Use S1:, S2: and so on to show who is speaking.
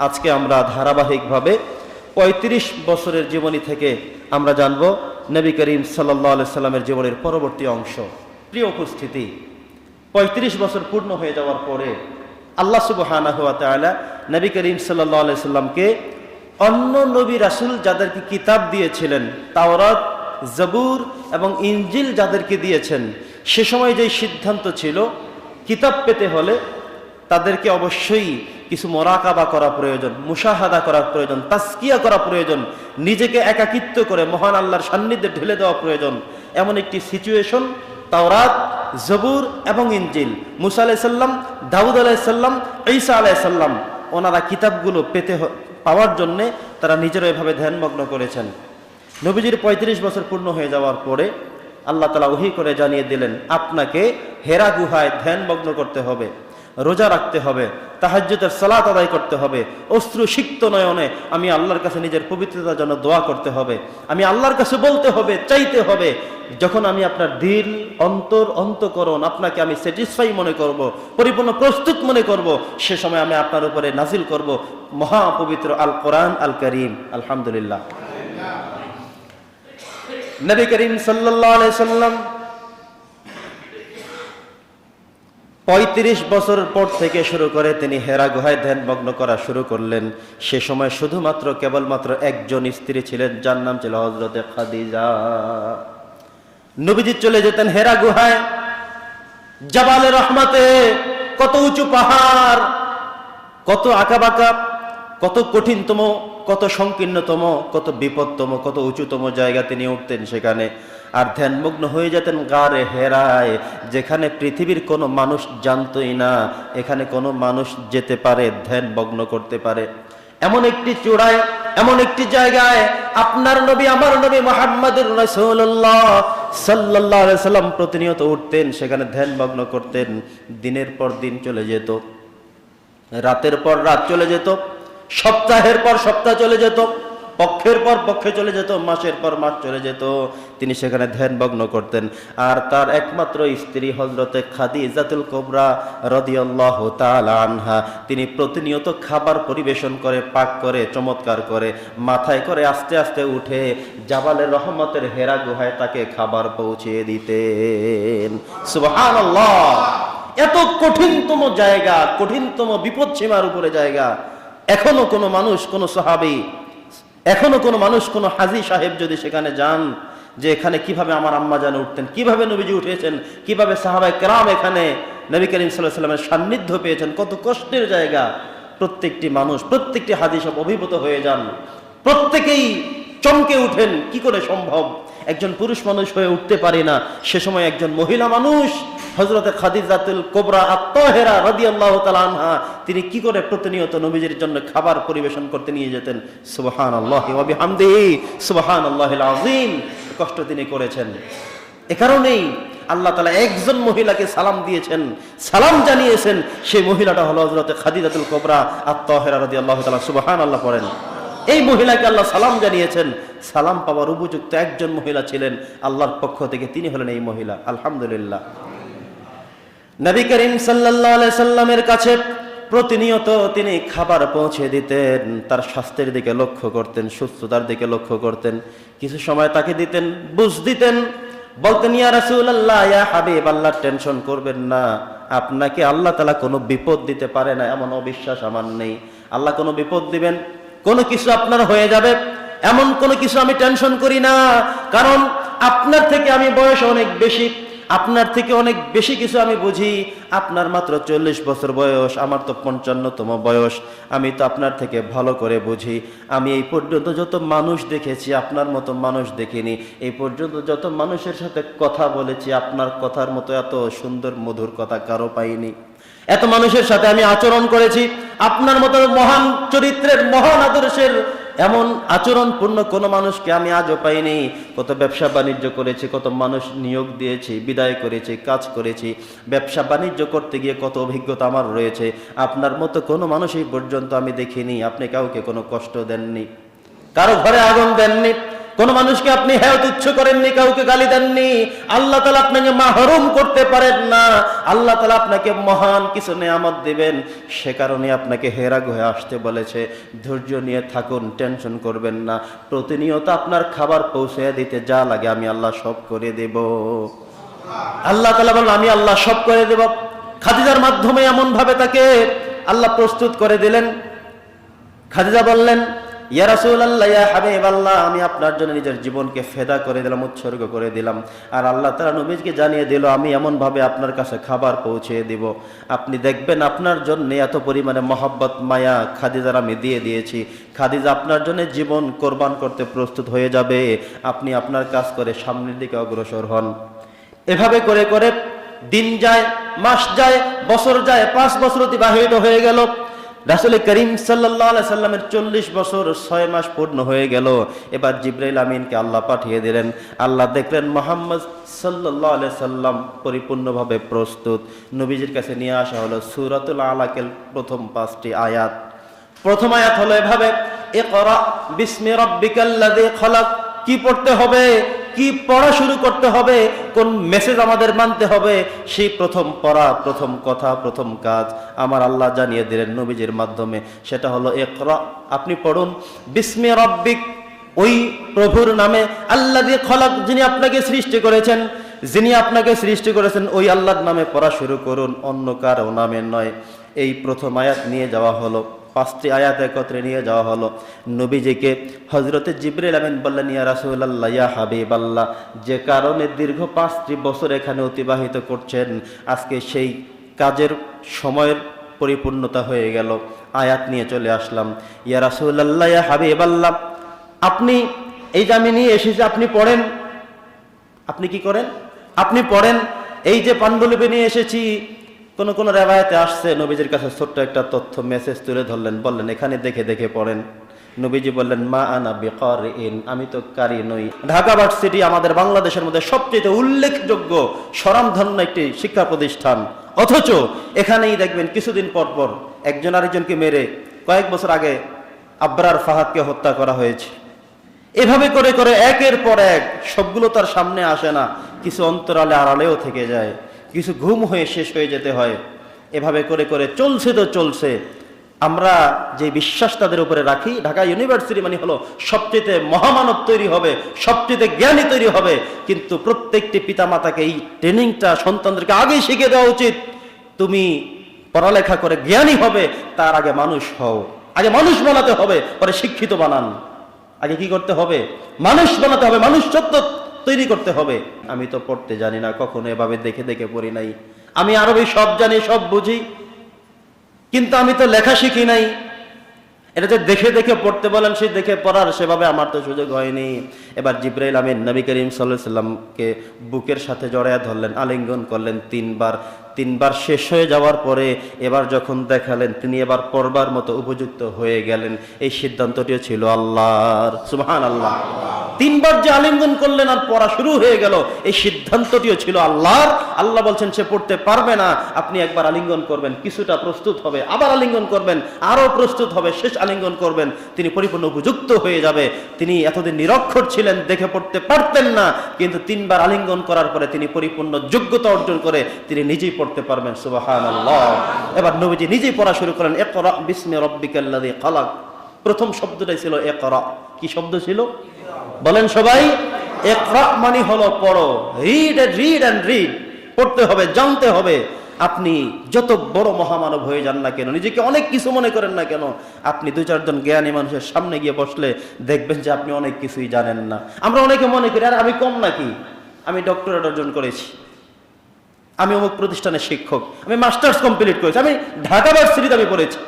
S1: আজকে আমরা ধারাবাহিকভাবে ৩৫ বছরের জীবনী থেকে আমরা জানব নবী করিম সাল্লাল্লাহু আলাইহি সাল্লামের জীবনের পরবর্তী অংশ। প্রিয় উপস্থিতি, ৩৫ বছর পূর্ণ হয়ে যাওয়ার পরে আল্লাহ সুবহানাহু ওয়া তাআলা নবী করিম সাল্লাল্লাহু আলাইহি সাল্লামকে অন্য নবী রাসূল যাদেরকে কিতাব দিয়েছিলেন, তাওরাত, জবুর এবং ইনজিল যাদেরকে দিয়েছেন, সে সময় যে সিদ্ধান্ত ছিল কিতাব পেতে হলে তাদেরকে অবশ্যই কিছু মোরাকাবা করা প্রয়োজন, মুশাহাদা করা প্রয়োজন, তাসকিয়া করা প্রয়োজন, নিজেকে একাকিত্ব করে মহান আল্লাহর সান্নিধ্যে ঢেলে দেওয়া প্রয়োজন। এমন একটি সিচুয়েশন তাওরাত, জবুর এবং ইনজিল, মুসা আলাইহিস সালাম, দাউদ আলাইহিস সালাম, ঈসা আলাইহিস সালাম, ওনারা কিতাবগুলো পাওয়ার জন্যে তারা নিজেরা এভাবে ধ্যানমগ্ন করেছেন। নবীজির ৩৫ বছর পূর্ণ হয়ে যাওয়ার পরে আল্লাহ তাআলা ওহী করে জানিয়ে দিলেন, আপনাকে হেরা গুহায় ধ্যানমগ্ন করতে হবে, রোজা রাখতে হবে, তাহাজ্জুদের সালাত আদায় করতে হবে, অশ্রু সিক্ত নয়নে আমি আল্লাহর কাছে নিজের পবিত্রতার জন্য দোয়া করতে হবে, আমি আল্লাহর কাছে বলতে হবে, চাইতে হবে। যখন আমি আপনার দিল, অন্তকরণ আপনাকে আমি স্যাটিসফাই মনে করব, পরিপূর্ণ প্রস্তুত মনে করব, সে সময় আমি আপনার উপরে নাজিল করব মহাপবিত্র আল কোরআন আল করিম। আলহামদুলিল্লাহ। নবী করিম সাল্লাল্লাহু আলাইহি সাল্লাম ৩৫ বছর পর থেকে শুরু করে তিনি হেরা গুহায় ধ্যানমগ্ন করা শুরু করলেন। সে সময় শুধুমাত্র কেবলমাত্র একজন স্ত্রী ছিলেন, যার নাম ছিল হযরতে খাদিজা। নবীজি চলে যেতেন হেরা গুহায়, জাবালে রহমতে, কত উঁচু পাহাড়, কত আঁকাবাঁকা, কত কঠিনতম, কত সংকীর্ণতম, কত বিপদতম, কত উঁচুতম জায়গা তিনি উঠতেন সেখানে, আর ধ্যানমগ্ন হয়ে যেতেন গারে হেরায়, যেখানে পৃথিবীর কোনো মানুষ জানতই না এখানে কোনো মানুষ যেতে পারে, ধ্যানমগ্ন করতে পারে। এমন একটি চূড়ায়, এমন একটি জায়গায় আপনার নবী, আমার নবী মুহাম্মদুর রাসূলুল্লাহ সাল্লাল্লাহু আলাইহি সাল্লাম প্রতিনিয়ত উঠতেন, সেখানে ধ্যানমগ্ন করতেন। দিনের পর দিন চলে যেত, রাতের পর রাত চলে যেত, সপ্তাহের পর সপ্তাহ চলে যেত, পক্ষের পর পক্ষে চলে যেত, মাসের পর মাস চলে যেত, তিনি সেখানে ধ্যানমগ্ন করতেন। আর তার একমাত্র স্ত্রী হযরতে খাদিজাতুল কুবরা রাদিয়াল্লাহু তাআলা আনহা, তিনি প্রতিনিয়ত খাবার পরিবেশন করে, পাক করে, চমৎকার করে, মাথায় করে আস্তে আস্তে উঠে জাবালে রহমতের হেরা গুহায় তাকে খাবার পৌঁছিয়ে দিতেন। সুবহানাল্লাহ। এত কঠিনতম জায়গা, কঠিনতম বিপদসীমার উপরে জায়গা, এখনো কোনো মানুষ, কোনো সাহাবী, এখনো কোনো মানুষ, কোনো হাজী সাহেব যদি সেখানে যান যে এখানে কিভাবে আমার আম্মা জান উঠতেন, কিভাবে নবীজি উঠেছেন, কিভাবে সাহাবায়ে কেরাম এখানে নবী করিম সাল্লাল্লাহু আলাইহি সাল্লামের সান্নিধ্য পেয়েছেন, কত কষ্টের জায়গা, প্রত্যেকটি মানুষ, প্রত্যেকটি হাজী সাহেব অভিভূত হয়ে যান, প্রত্যেকেই চমকে উঠেন। কি করে সম্ভব? একজন পুরুষ মানুষ হয়ে উঠতে পারে না, সে সময় একজন মহিলা মানুষ হযরতে খাদিজাতুল কুবরা আত-তাহেরা রাদিয়াল্লাহু তাআলা আনহা, তিনি কি করে প্রতিনিয়ত নবীজির জন্য খাবার পরিবেশন করতে নিয়ে যেতেন। সুবহানাল্লাহি ওয়া বিহামদিহি সুবহানাল্লাহিল আযীম। কষ্ট তিনি করেছেন। এ কারণেই আল্লাহ তাআলা একজন মহিলাকে সালাম দিয়েছেন, সালাম জানিয়েছেন, সেই মহিলাটা হলো হযরতে খাদিজাতুল কুবরা আত-তাহেরা রাদিয়াল্লাহু তাআলা। সুবহানাল্লাহ পড়েন। এই মহিলাকে আল্লাহ সালাম জানিয়েছেন, সালাম পাওয়ার উপযুক্ত একজন মহিলা ছিলেন আল্লাহর পক্ষ থেকে, তিনি হলেন এই মহিলা। আলহামদুলিল্লাহ। নবী করিম সাল্লাল্লাহু আলাইহি সাল্লামের কাছে প্রতিনিয়ত তিনি খাবার পৌঁছে দিতেন, তার স্বাস্থ্যের দিকে লক্ষ্য করতেন, সুস্থতার দিকে লক্ষ্য করতেন, কিছু সময় তাকে দিতেন, বুঝ দিতেন, বলতেন ইয়া রাসূলুল্লাহ, ইয়া হাবিব আল্লাহ, টেনশন করবেন না, আপনাকে আল্লাহ তাআলা কোনো বিপদ দিতে পারে না এমন অবিশ্বাস আমার নেই। আল্লাহ কোনো বিপদ দিবেন, কোনো কিছু আপনার হয়ে যাবে, এমন কোনো কিছু আমি টেনশন করি না, কারণ আপনার থেকে আমি বয়স অনেক বেশি, আপনার থেকে অনেক বেশি কিছু আমি বুঝি। আপনার মাত্র 40 বছর বয়স, আমার তো 55তম বয়স, আমি তো আপনার থেকে ভালো করে বুঝি। আমি এই পর্যন্ত যত মানুষ দেখেছি আপনার মতো মানুষ দেখিনি, এই পর্যন্ত যত মানুষের সাথে কথা বলেছি আপনার কথার মতো এত সুন্দর মধুর কথা কারো পাইনি। এত মানুষের সাথে আমি আচরণ করেছি, আপনার মতো মহান চরিত্রের, মহান আদর্শের এমন আচরণপূর্ণ কোনো মানুষকে আমি আজও পাইনি। কত ব্যবসা বাণিজ্য করেছি, কত মানুষ নিয়োগ দিয়েছি, বিদায় করেছি, কাজ করেছি, ব্যবসা বাণিজ্য করতে গিয়ে কত অভিজ্ঞতা আমার রয়েছে, আপনার মতো কোনো মানুষ এই পর্যন্ত আমি দেখিনি। আপনি কাউকে কোনো কষ্ট দেননি, কারো ঘরে আগুন দেননি, কোন মানুষকে আপনি হেয় তুচ্ছ করেননি, কাউকে গালি দেননি। আল্লাহ তাআলা আপনাকে মাহরুম করতে পারেন না। আল্লাহ তাআলা আপনাকে মহান কিছু নেয়ামত দিবেন, সে কারণে আপনাকে হেরাগ হয়ে আসতে বলেছে। ধৈর্য নিয়ে থাকুন, টেনশন করবেন না। প্রতিনিয়ত আপনার খাবার পৌঁছে দিতে যা লাগে আমি আল্লাহ সব করে দেব। আল্লাহ তাআলা বলেন আমি আল্লাহ সব করে দেব। খাদিজার মাধ্যমে এমন ভাবে তাকে আল্লাহ প্রস্তুত করে দিলেন। খাদিজা বললেন, ইয়া রাসূলুল্লাহ, ইয়া হাবিবাল্লাহ, আমি আপনার জন্য নিজের জীবনকে ফেদা করে দিলাম, উৎসর্গ করে দিলাম। আর আল্লাহ তাআলা নবীকে জানিয়ে দিল আমি এমন ভাবে আপনার কাছে খাবার পৌঁছে দিব, আপনি দেখবেন আপনার জন্য এত পরিমাণে মহব্বত মায়া খাদিজার আমি দিয়ে দিয়েছি। খাদিজা আপনার জন্য জীবন কোরবান করতে প্রস্তুত হয়ে যাবে। আপনি আপনার কাজ করে সামনের দিকে অগ্রসর হন। এভাবে করে করে দিন যায়, মাস যায়, বছর যায়, 5 বছর অতিবাহিত হয়ে গেল। রাসূল করিম সাল্লাল্লাহু আলাইহি সাল্লামের 40 বছর 6 মাস পূর্ণ হয়ে গেল। এবার জিবরাইল আমিনকে আল্লাহ পাঠিয়ে দিলেন। আল্লাহ দেখলেন মুহাম্মদ সাল্লাল্লাহু আলাইহি সাল্লাম পরিপূর্ণভাবে প্রস্তুত। নবীজির কাছে নিয়ে আসা হলো সূরাতুল আলাকের প্রথম 5টি আয়াত। প্রথম আয়াত হলো এভাবে, ইকরা বিসমি রাব্বিকাল্লাযী খলাক। কি পড়তে হবে, কি পড়া শুরু করতে হবে, কোন মেসেজ আমাদের মানতে হবে, সেই প্রথম পড়া, প্রথম কথা, প্রথম কাজ আমার আল্লাহ জানিয়ে দিলেন নবীজির মাধ্যমে। সেটা হলো ইকরা, আপনি পড়ুন। বিসমি রাব্বিক, ওই প্রভুর নামে, আল্লাযী খলাক, যিনি আপনাকে সৃষ্টি করেছেন। যিনি আপনাকে সৃষ্টি করেছেন ওই আল্লাহর নামে পড়া শুরু করুন, অন্য কারো নামে নয়। এই প্রথম আয়াত নিয়ে যাওয়া হলো, 5টি আয়াত একত্রে নিয়ে যাওয়া হলো। নবীজিকে হযরতে জিবরাইল আমিন বললেন, ইয়া রাসূলুল্লাহ, ইয়া হাবিবাল্লাহ, যে কারণে দীর্ঘ 5টি বছর এখানে অতিবাহিত করছেন, আজকে সেই কাজের সময়ের পরিপূর্ণতা হয়ে গেল। আয়াত নিয়ে চলে আসলাম। ইয়া রাসূলুল্লাহ, ইয়া হাবিবাল্লাহ, আপনি এই যে আমি নিয়ে এসেছি, আপনি পড়েন। আপনি কি করেন? আপনি পড়েন। এই যে পাণ্ডুলিপি নিয়ে এসেছি, কোন কোন রেওয়ায়েতে আসছে নবীজির কাছে ছোট্ট একটা তথ্য মেসেজ তুলে ধরলেন, বললেন এখানে দেখে দেখে পড়েন। নবীজি বললেন, মা আনা বিকারিন, আমি তো কারি নই। ঢাকা ভার্সিটি আমাদের বাংলাদেশের মধ্যে সবচেয়ে উল্লেখযোগ্য স্বনামধন্য একটি শিক্ষা প্রতিষ্ঠান, অথচ এখানেই দেখবেন কিছুদিন পর পর একজন আরেকজনকে মেরে, কয়েক বছর আগে আবরার ফাহাদকে হত্যা করা হয়েছে। এভাবে করে করে একের পর এক, সবগুলো তার সামনে আসে না, কিছু অন্তরালে আড়ালেও থেকে যায়, কিছু ঘুম হয়ে শেষ হয়ে যেতে হয়। এভাবে করে করে চলছে তো চলছে। আমরা যে বিশ্বাস তাদের উপরে রাখি, ঢাকা ইউনিভার্সিটি মানে হলো সবচেয়ে মহামানব তৈরি হবে, সবচেয়ে জ্ঞানী তৈরি হবে, কিন্তু প্রত্যেকটি পিতামাতাকে এই ট্রেনিংটা সন্তানদেরকে আগেই শিখে দেওয়া উচিত। তুমি পড়ালেখা করে জ্ঞানী হবে, তার আগে মানুষ হও। আগে মানুষ বানাতে হবে, পরে শিক্ষিত বানান। আগে কি করতে হবে? মানুষ বানাতে হবে, মানুষ সত্য তৈরি করতে হবে। আমি তো পড়তে জানি না, কখনো এভাবে দেখে দেখে পড়ি নাই। আমি আরবি সব জানি, সব বুঝি, কিন্তু আমি তো লেখা শিখি নাই। এটা যে দেখে দেখে পড়তে বলেন, সেই দেখে পড়ার সেভাবে আমার তো সুযোগ হয়নি। এবার জিবরাইল আমিন নবী করিম সাল্লাল্লাহু আলাইহি সাল্লামকে বুকের সাথে জড়ায়া ধরলেন, আলিঙ্গন করলেন 3 বার শেষ হয়ে যাওয়ার পরে এবার যখন দেখালেন তিনি এবার পড়বার মতো উপযুক্ত হয়ে গেলেন, এই সিদ্ধান্তটিও ছিল আল্লাহর। সুবহানাল্লাহ। 3 বার যে আলিঙ্গন করলেন আর পড়া শুরু হয়ে গেল, এই সিদ্ধান্তটিও ছিল আল্লাহর। আল্লাহ বলছেন সে পড়তে পারবে না, আপনি একবার আলিঙ্গন করবেন, কিছুটা প্রস্তুত হবে, আবার আলিঙ্গন করবেন, আরো প্রস্তুত হবে, শেষ আলিঙ্গন করবেন, তিনি পরিপূর্ণ উপযুক্ত হয়ে যাবে। তিনি এতদিন নিরক্ষর ছিলেন, দেখে পড়তে পারতেন না, কিন্তু 3 বার আলিঙ্গন করার পরে তিনি পরিপূর্ণ যোগ্যতা অর্জন করে তিনি নিজেই পড়তে পারবেন। সুবহানাল্লাহ। এবার নবীজি নিজেই পড়া শুরু করেন, ইকরা বিসমি রাব্বিকাল্লাযী খালাক। প্রথম শব্দটাই ছিল ইকরা। কি শব্দ ছিল বলেন সবাই? ইকরা মানে হলো পড়ো, রিড এন্ড রিড, পড়তে হবে, জানতে হবে। আপনি যত বড় মহামানব হয়ে যান না কেন, নিজেকে অনেক কিছু মনে করেন না কেন, আপনি 2-4 জন জ্ঞানী মানুষের সামনে গিয়ে বসলে দেখবেন যে আপনি অনেক কিছুই জানেন না। আমরা অনেকে মনে করি, আর আমি কম নাকি, আমি ডক্টরেট অর্জন করেছি, আমি অমুক প্রতিষ্ঠানের শিক্ষক, আমি মাস্টার্স কমপ্লিট করেছি, আমি ঢাকা ভার্সিটিতে আমি পড়েছি।